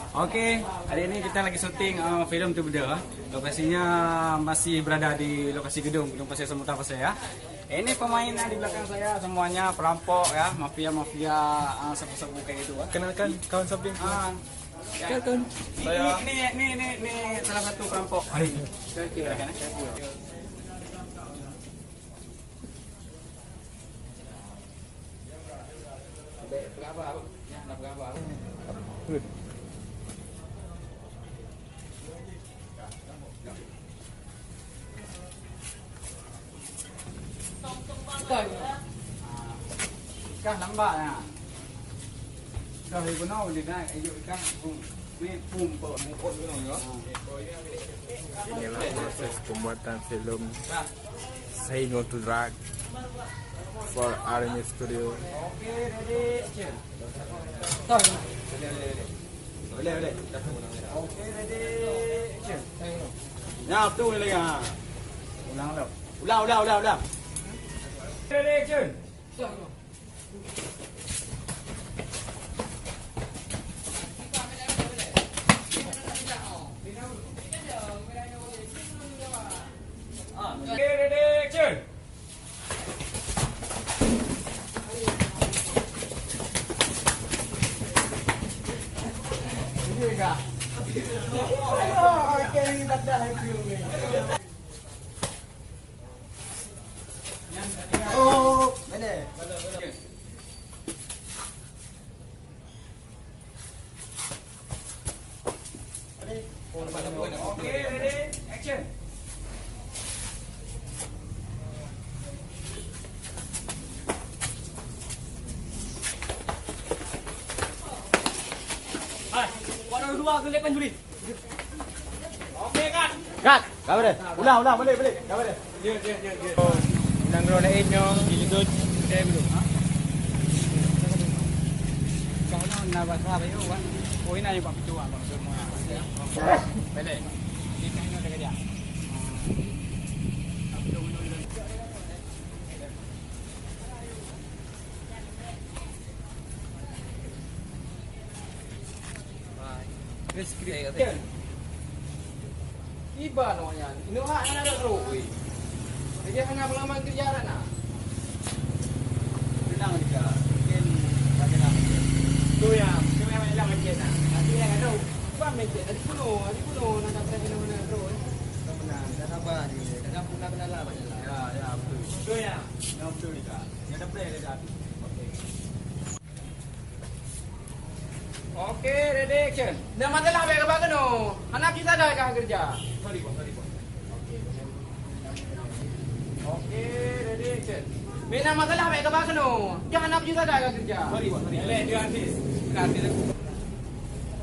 Okey, hari ini kita lagi syuting filem Tu Beda. Lokasinya masih berada di lokasi gedung Pasir Semutah Pasir ya. Ini pemainnya di belakang saya semuanya perampok ya, mafia-mafia sabu-sabu kayak gitu. Kenalkan kawan samping. Ya. Kan Saya ini salah satu perampok hari ini. Silakan. Berapa? Ya, berapa? Ikan nampak ya. Dah ibu nau dia naik ayo ikan ni pumpa mukot tu ya. inilah proses pembuatan film Say No to Drug for Army Studio. Okey, ready, action. Stop. Boleh. Okey, ready, action. Ya, betul lagi ha. Ulang dah. Ulang. Ready, action. Stop. Okay, ready, action. Ini enggak. Oh, okay, tak ada happy. Oh, mana? Okay, ready, action. Warna dua kelepan juri. Okey kan? Kat. Kabar dia. Ulang boleh. Kabar dia. Ya. Nang ronain nyo dilidod dem lu. Kau nak bahasa apa yo kan? Poin aja pak pitu bang semua. Boleh. Ini kan ada dia. Iba namanya. Ini hak yang ada terus. Dia kena pengalaman kerja nak. Bilang dia. Mungkin bagaimana? Tu yang hilang kerja nak. Nanti yang ada. Bukan kerja. Adik kuno nak dapat mana terus. Benar. Dah sabar dia. Dah pernah lah banyak. Ya, betul. Tu yang. Betul juga. Yang dapat dia dah. Okey, ready action. Dah masalah baik apa keno? Anak kita dah kerja. Sorry, bos. Okey, ready action. Mina masalah baik apa keno? Jangan anak kita dah kerja. Sorry, bos. Dia artis.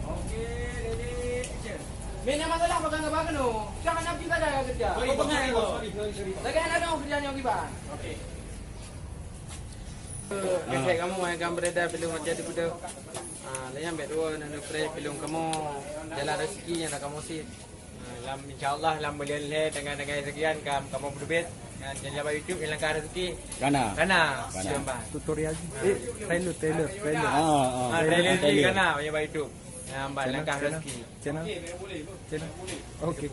Okey, ready action. Mina masalah apa keno? Jangan anak kita dah kerja. Sorry, bos. Lagi anak dong kerjanya gimana? Okey. Biasa kamu main beredar film macam itu pada. Layan berdua dan film kamu jalan rezeki yang nak kamu sih. Lam insyaallah lam belian le dengan sekian kamu berbet dan jalan YouTube yang langkah rezeki. Kana. Tutorial. Trailer. Trailer kana yang YouTube. Yang langkah rezeki. Channel. Okey.